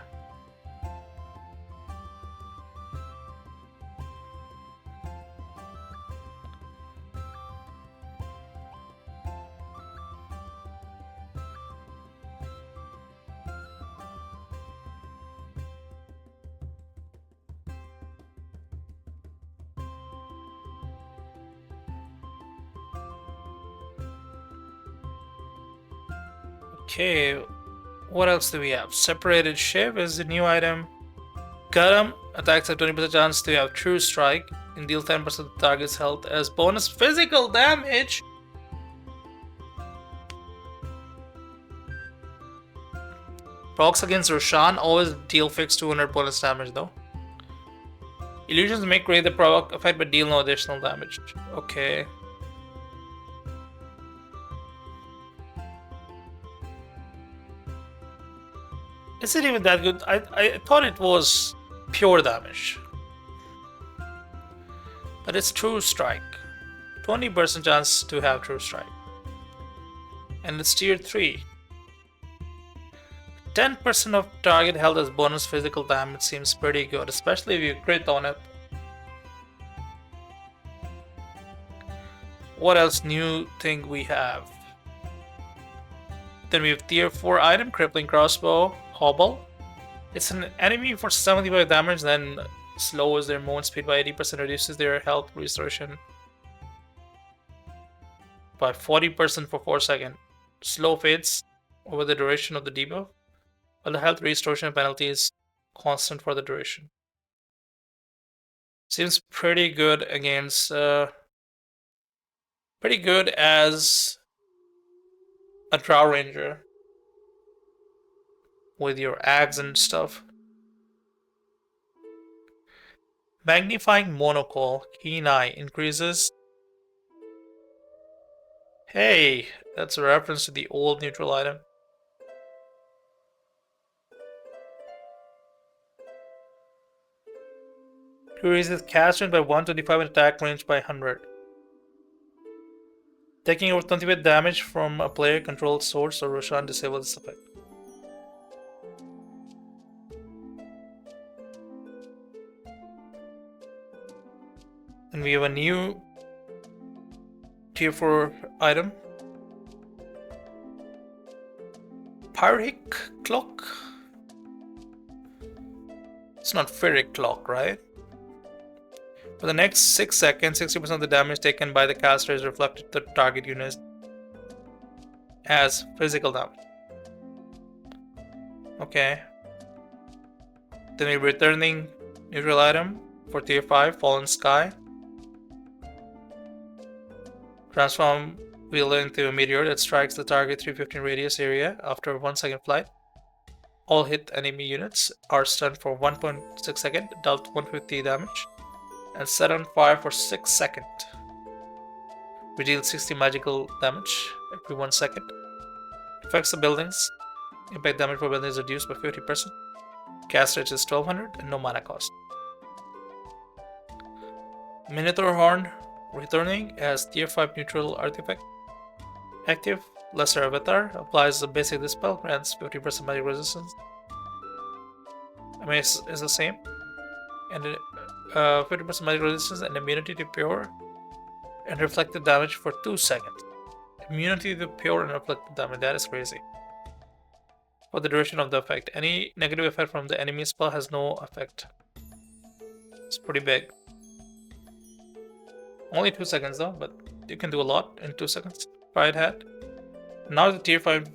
Okay, what else do we have? Separated Shiv is the new item. Guttum attacks have 20% chance to have True Strike and deal 10% of the target's health as bonus physical damage. Procs against Roshan always deal fixed 200 bonus damage though. Illusions may create the proc effect but deal no additional damage. Okay. Is it even that good? I thought it was pure damage. But it's True Strike. 20% chance to have True Strike. And it's tier 3. 10% of target health as bonus physical damage seems pretty good, especially if you crit on it. What else new thing we have? Then we have tier 4 item, Crippling Crossbow, Hobble. It's an enemy for 75 damage, then slows their movement speed by 80%, reduces their health restoration by 40% for 4 seconds. Slow fades over the duration of the debuff, while the health restoration penalty is constant for the duration. Seems pretty good against... pretty good as a Drow Ranger with your axe and stuff. Magnifying Monocle, Keen Eye increases. Hey, that's a reference to the old neutral item. Increases cast range by 125 and attack range by 100. Taking over 20 damage from a player controlled source or Roshan disables this effect. And we have a new tier 4 item. Pyrrhic Clock? It's not Ferric Clock, right? For the next 6 seconds, 60% of the damage taken by the caster is reflected to the target unit as physical damage. Okay. Then we're returning neutral item for tier 5, Fallen Sky. Transform wheel into a meteor that strikes the target 315 radius area after 1 second flight. All hit enemy units are stunned for 1.6 seconds, dealt 150 damage, and set on fire for 6 seconds. We deal 60 magical damage every 1 second. Affects the buildings. Impact damage for buildings is reduced by 50%. Cast rate is 1200 and no mana cost. Minotaur Horn returning as tier 5 neutral artifact. Active, Lesser Avatar, applies the basic dispel, grants 50% magic resistance. I mean, it's the same. And 50% magic resistance and immunity to pure and reflected damage for 2 seconds. Immunity to pure and reflected damage, that is crazy. For the duration of the effect, any negative effect from the enemy spell has no effect. It's pretty big. Only 2 seconds though, but you can do a lot in 2 seconds. Pride Hat. Now the tier 5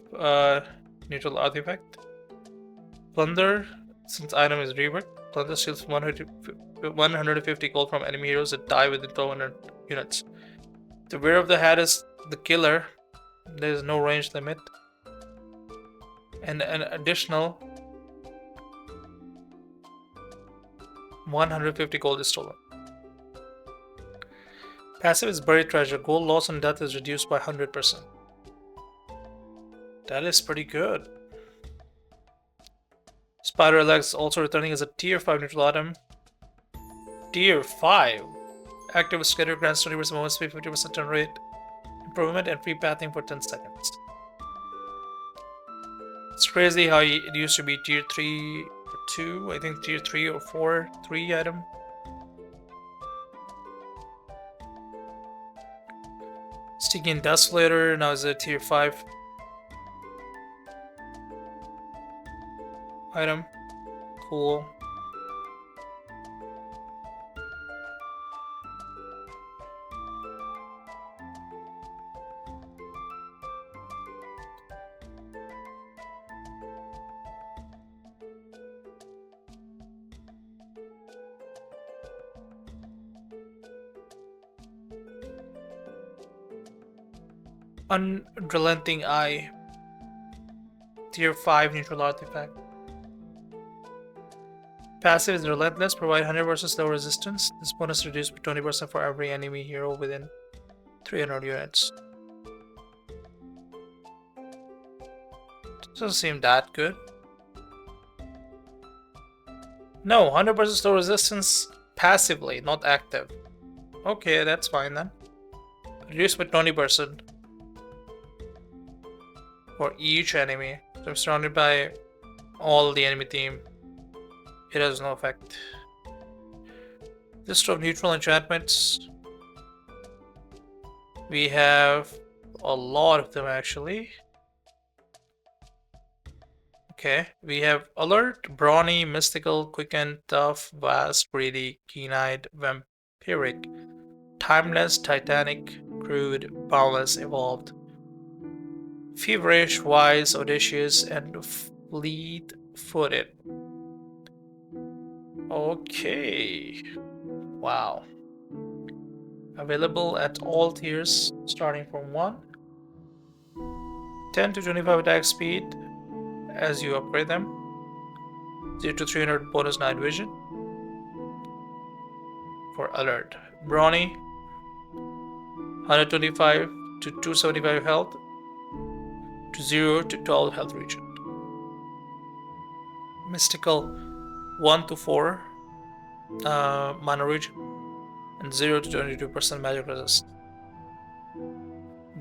neutral artifact. Plunder, since item is reworked, Plunder steals 150 gold from enemy heroes that die within 1200 units. The wearer of the hat is the killer. There is no range limit. And an additional 150 gold is stolen. Passive is Buried Treasure. Gold loss on death is reduced by 100%. That is pretty good. Spider Legs also returning as a tier 5 neutral item. Tier 5. Active Scatter grants 20% movement speed, 50% turn rate improvement, and free pathing for 10 seconds. It's crazy how it used to be tier 3 or 2, I think tier 3 or 4, 3 item. Stygian Desolator now is a tier 5 item. Cool. Unrelenting Eye. Tier 5 neutral artifact. Passive is Relentless, provide 100% slow resistance. This bonus reduced by 20% for every enemy hero within 300 units. Doesn't seem that good. No, 100% slow resistance passively, not active. Okay, that's fine then. Reduced by 20% for each enemy. So I'm surrounded by all the enemy team. It has no effect. List of neutral enchantments. We have a lot of them actually. Okay, we have Alert, Brawny, Mystical, Quicken, Tough, Vast, Greedy, Keen-Eyed, Vampiric, Timeless, Titanic, Crude, Boundless, Evolved, Feverish, Wise, Audacious, and Fleet-Footed. Okay. Wow. Available at all tiers, starting from 1. 10 to 25 attack speed as you upgrade them. 0 to 300 bonus night vision. For Alert. Brawny, 125 to 275 health. To 0 to 12 health region. Mystical, 1 to 4 mana region. And 0 to 22% magic resist.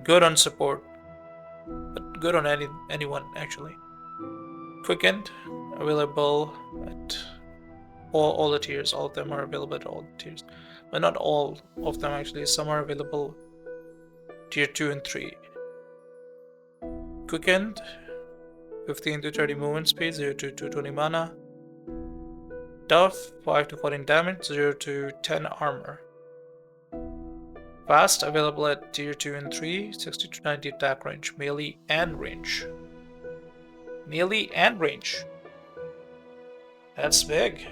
Good on support, but good on anyone actually. Quickened, available at all the tiers. All of them are available at all the tiers. But not all of them actually. Some are available tier 2 and 3. Quickened, 15 to 30 movement speed, 0 to 220 mana. Tough, 5 to 14 damage, 0 to 10 armor. Fast, available at tier 2 and 3, 60 to 90 attack range, melee and range. Melee and range. That's big.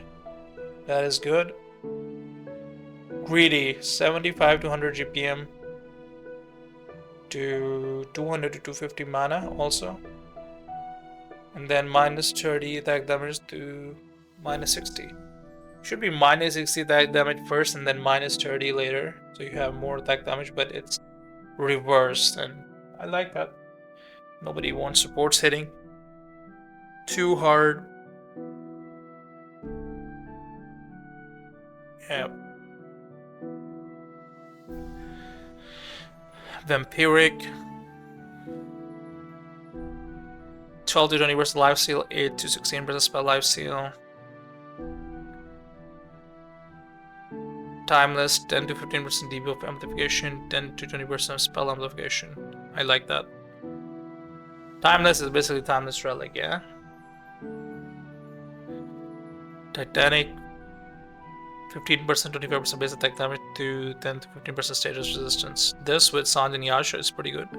That is good. Greedy, 75 to 100 GPM to 200 to 250 mana also. And then minus 30 attack damage to minus 60. Should be minus 60 attack damage first and then minus 30 later. So you have more attack damage, but it's reversed, and I like that. Nobody wants supports hitting too hard. Yeah. Vampiric. 12 to 20% life steal, 8 to 16% spell life steal. Timeless, 10 to 15% debuff amplification, 10 to 20% spell amplification. I like that. Timeless is basically Timeless Relic, yeah? Titanic, 15%, 25% base attack damage to 10 to 15% status resistance. This with Sand and Yasha is pretty good.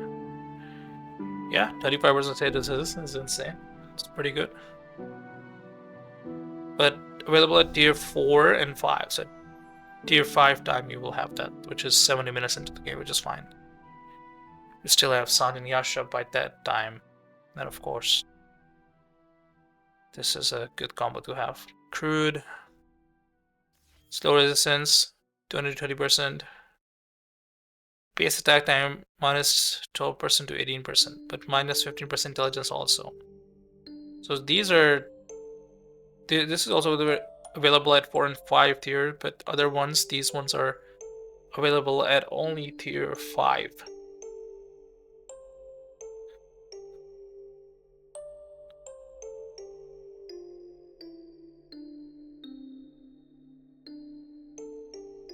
Yeah, 35% status resistance is insane. It's pretty good. But available at tier 4 and 5. So tier 5 time you will have that, which is 70 minutes into the game, which is fine. You still have Sand and Yasha by that time. And of course, this is a good combo to have. Crude. Slow resistance, 20 to 30%. Base attack time, minus 12% to 18%, but minus 15% intelligence also. So these are... This is also available at 4 and 5 tier, but other ones, these ones are available at only tier 5.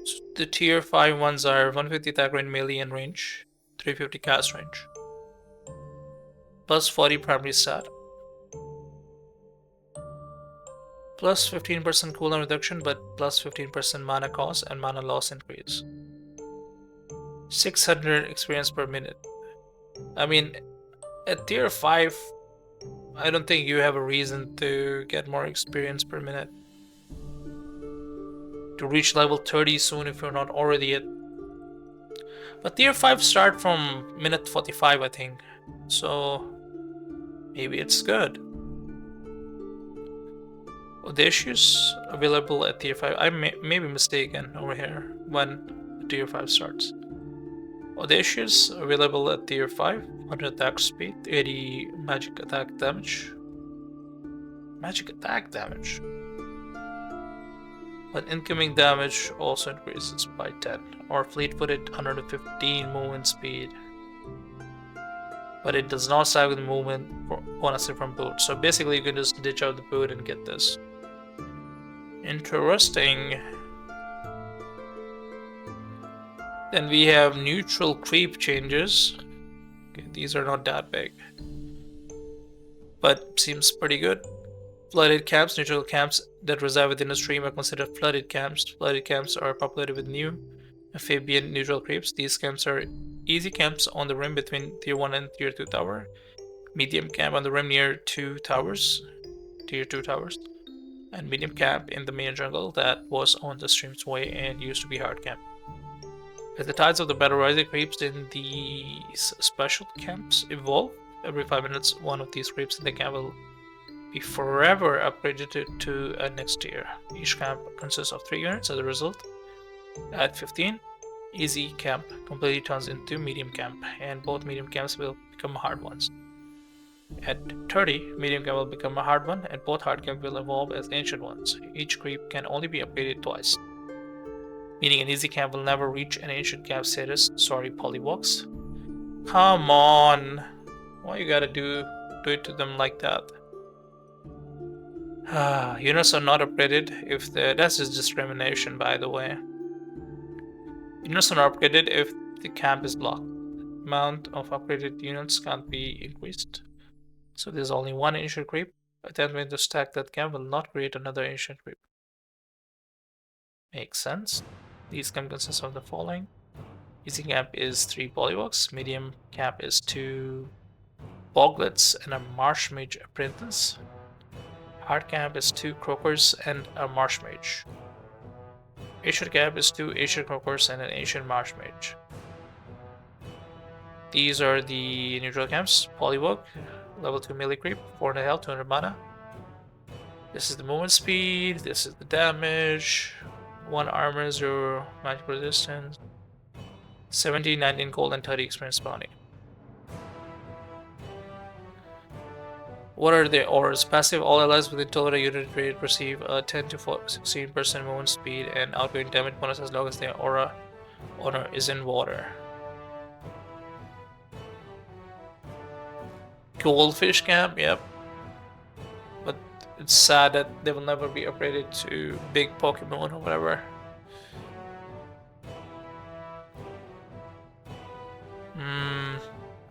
So the tier 5 ones are 150 attack range, melee and range, 350 cast range, plus 40 primary stat, plus 15% cooldown reduction, but plus 15% mana cost and mana loss increase. 600 experience per minute. I mean, at tier 5, I don't think you have a reason to get more experience per minute. To reach level 30 soon if you're not already at... But tier 5 start from minute 45, I think. So maybe it's good. Audacious available at tier 5. I may be mistaken over here when tier 5 starts. Audacious available at tier 5. 100 attack speed, 80 magic attack damage. Magic attack damage. But incoming damage also increases by 10. Or fleet-footed, 115 movement speed. But it does not stack with movement honestly from boot. So basically you can just ditch out the boot and get this. Interesting. Then we have neutral creep changes. Okay, these are not that big, but seems pretty good. Flooded camps, neutral camps that reside within a stream are considered flooded camps. Flooded camps are populated with new amphibian neutral creeps. These camps are easy camps on the rim between tier 1 and tier 2 tower. Medium camp on the rim near 2 towers, tier 2 towers. And medium camp in the main jungle that was on the stream's way and used to be hard camp. As the tides of the battle rise, creeps in these special camps evolve. Every 5 minutes, one of these creeps in the camp will be forever upgraded to a next tier. Each camp consists of 3 units. As a result, at 15, easy camp completely turns into medium camp, and both medium camps will become hard ones. At 30, medium camp will become a hard one, and both hard camp will evolve as ancient ones. Each creep can only be upgraded twice, meaning an easy camp will never reach an ancient camp status. Sorry, Polywogs. Come on! Why you gotta do it to them like that? Units are not upgraded if that's just discrimination, by the way. Units are not upgraded if the camp is blocked. Amount of upgraded units can't be increased. So there's only one ancient creep. Attempting to stack that camp will not create another ancient creep. Makes sense. These can consist of the following. Easy camp is 3 polywogs, medium camp is 2 boglets and a marsh mage apprentice. Hard camp is 2 croakers and a marsh mage. Ancient camp is 2 ancient croakers and an ancient marsh mage. These are the neutral camps. Polywog, level 2 melee creep, 400 health, 200 mana. This is the movement speed, this is the damage, 1 armor, 0 magic resistance, 70, 19 gold, and 30 experience bounty. What are the auras? Passive, all allies within 12 unit rate receive a 10 to 16% movement speed and outgoing damage bonus as long as their aura owner is in water. Goldfish camp, yep. But it's sad that they will never be upgraded to big Pokemon or whatever.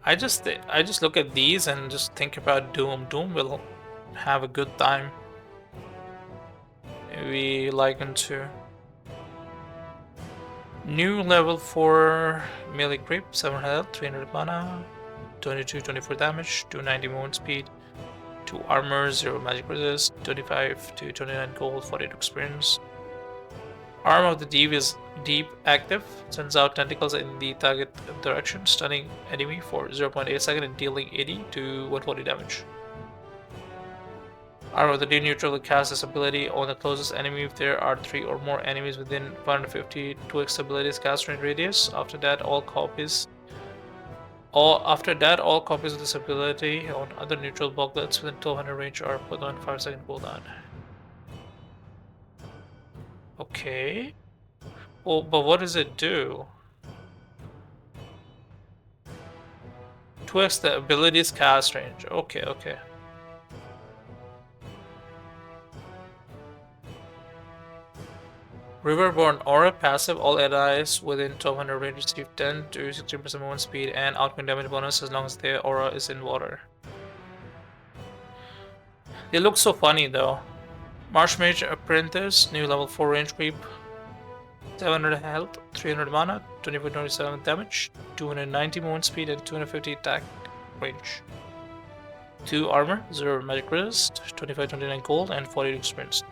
I just look at these and just think about Doom. Doom will have a good time. Maybe Lycan 2. New level 4 melee creep, 7 health, 300 mana, 22, 24 damage, 290 movement speed, 2 armor, 0 magic resist, 25 to 29 gold, 42 experience. Arm of the Deep is deep active, sends out tentacles in the target direction, stunning enemy for 0.8 seconds and dealing 80 to 140 damage. Arm of the Deep neutral will cast this ability on the closest enemy if there are 3 or more enemies within 550 2x abilities cast range radius. After that, all copies of this ability on other neutral boglets within 1200 range are put on 5-second cooldown. Okay. Well, but what does it do? 2x the ability's cast range. Okay, okay. Riverborn Aura passive, all allies within 1200 range receive 10 to 16% movement speed and outgoing damage bonus as long as their aura is in water. They look so funny though. Marsh Mage Apprentice, new level 4 range creep, 700 health, 300 mana, 24-27 damage, 290 movement speed, and 250 attack range. 2 armor, 0 magic resist, 25-29 gold, and 40 experience.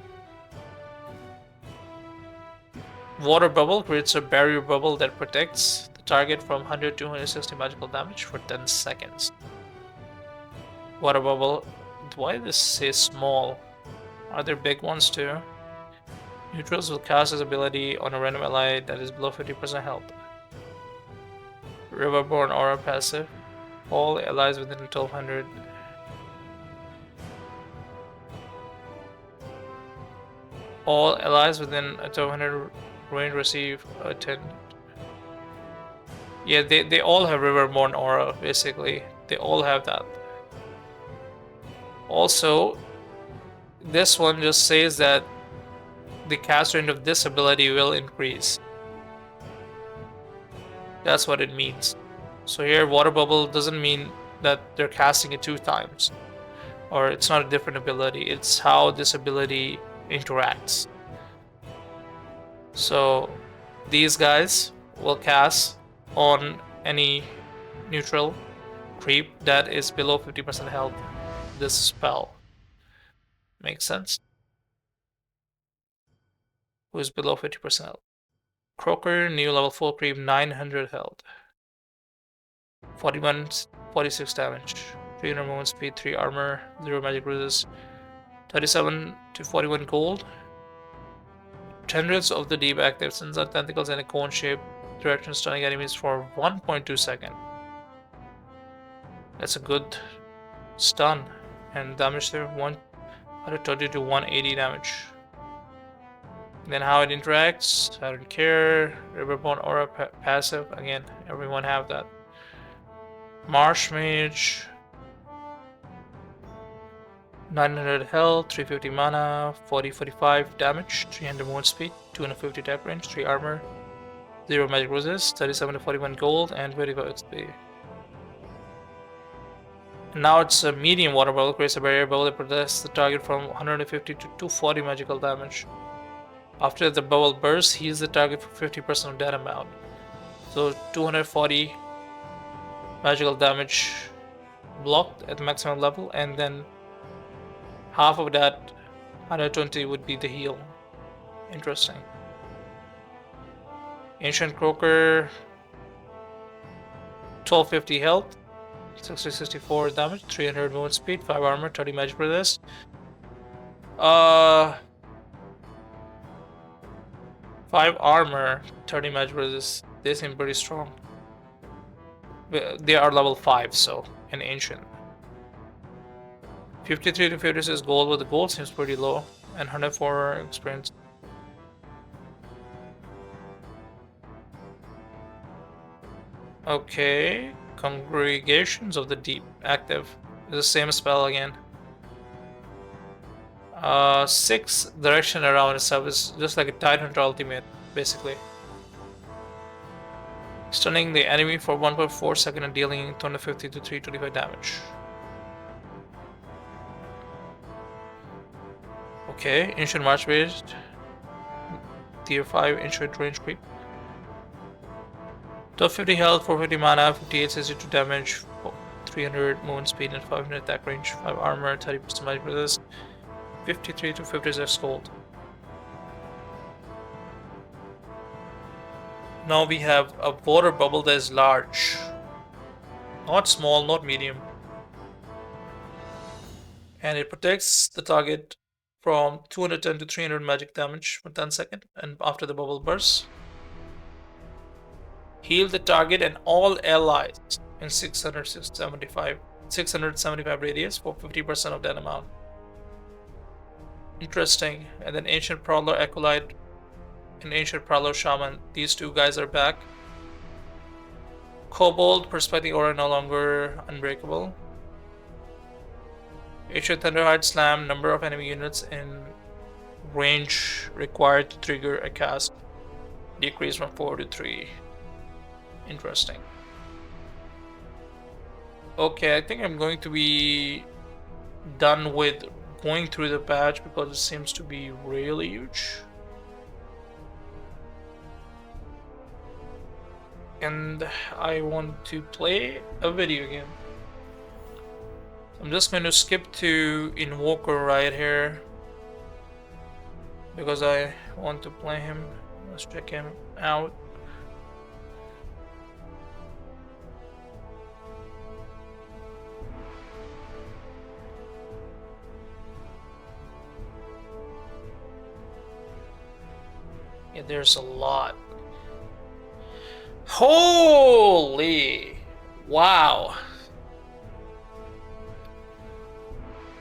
Water Bubble creates a barrier bubble that protects the target from 100 to 160 magical damage for 10 seconds. Water Bubble, why does this say small? Are there big ones too? Neutrals will cast this ability on a random ally that is below 50% health. Riverborn Aura passive. All allies within 1200. All allies within a 1200 range receive a 10. Yeah, they all have Riverborn Aura, basically. They all have that. Also, this one just says that the cast range of this ability will increase. That's what it means. So here, Water Bubble doesn't mean that they're casting it 2 times. Or it's not a different ability, it's how this ability interacts. So these guys will cast on any neutral creep that is below 50% health. This spell. Makes sense? Who is below 50% health? Croaker, new level 4 creep, 900 health. 46 damage. 300 movement speed, 3 armor, 0 magic resist. 37 to 41 gold. Tendrils of the Deep active, sends out tentacles in a cone shape direction, stunning enemies for 1.2 seconds. That's a good stun. And damage there, 120 to 180 damage. Then how it interacts, I don't care. Riverborn Aura passive, again, everyone have that. Marsh Mage, 900 health, 350 mana, 40-45 damage, 300 movement speed, 250 attack range, 3 armor, 0 magic resist, 37 to 41 gold, and 25 XP. Now it's a medium water bubble, creates a barrier bubble that protects the target from 150 to 240 magical damage. After the bubble bursts, heals the target for 50% of that amount. So 240 magical damage blocked at the maximum level, and then half of that 120 would be the heal. Interesting. Ancient Croaker, 1250 health, 664 damage, 300 movement speed, 5 armor, 30 magic resist. 5 armor, 30 magic resist. They seem pretty strong. They are level 5, so an ancient. 53 to 56 gold, but the gold seems pretty low, and 104 experience. Okay, Congregations of the Deep, active. It's the same spell again. 6 direction around itself is just like a Tidehunter ultimate, basically. Stunning the enemy for 1.4 seconds and dealing 250 to 325 damage. Okay, Ancient March based. Tier 5 Ancient range creep. 1250 health, 450 mana, 58 62 damage, 300 movement speed, and 500 attack range, 5 armor, 30% magic resist, 53 to 56 gold. Now we have a water bubble that is large. Not small, not medium. And it protects the target from 210 to 300 magic damage for 10 seconds, and after the bubble bursts. Heal the target and all allies in 675 radius for 50% of that amount. Interesting. And then Ancient Prowler Acolyte and Ancient Prowler Shaman. These two guys are back. Kobold Perspective Aura no longer unbreakable. Ancient Thunderheart Slam. Number of enemy units in range required to trigger a cast decreased from 4 to 3. Interesting. Okay, I think I'm going to be done with going through the patch because it seems to be really huge. And I want to play a video game. I'm just going to skip to Invoker right here because I want to play him. Let's check him out. Yeah, there's a lot. Holy! Wow!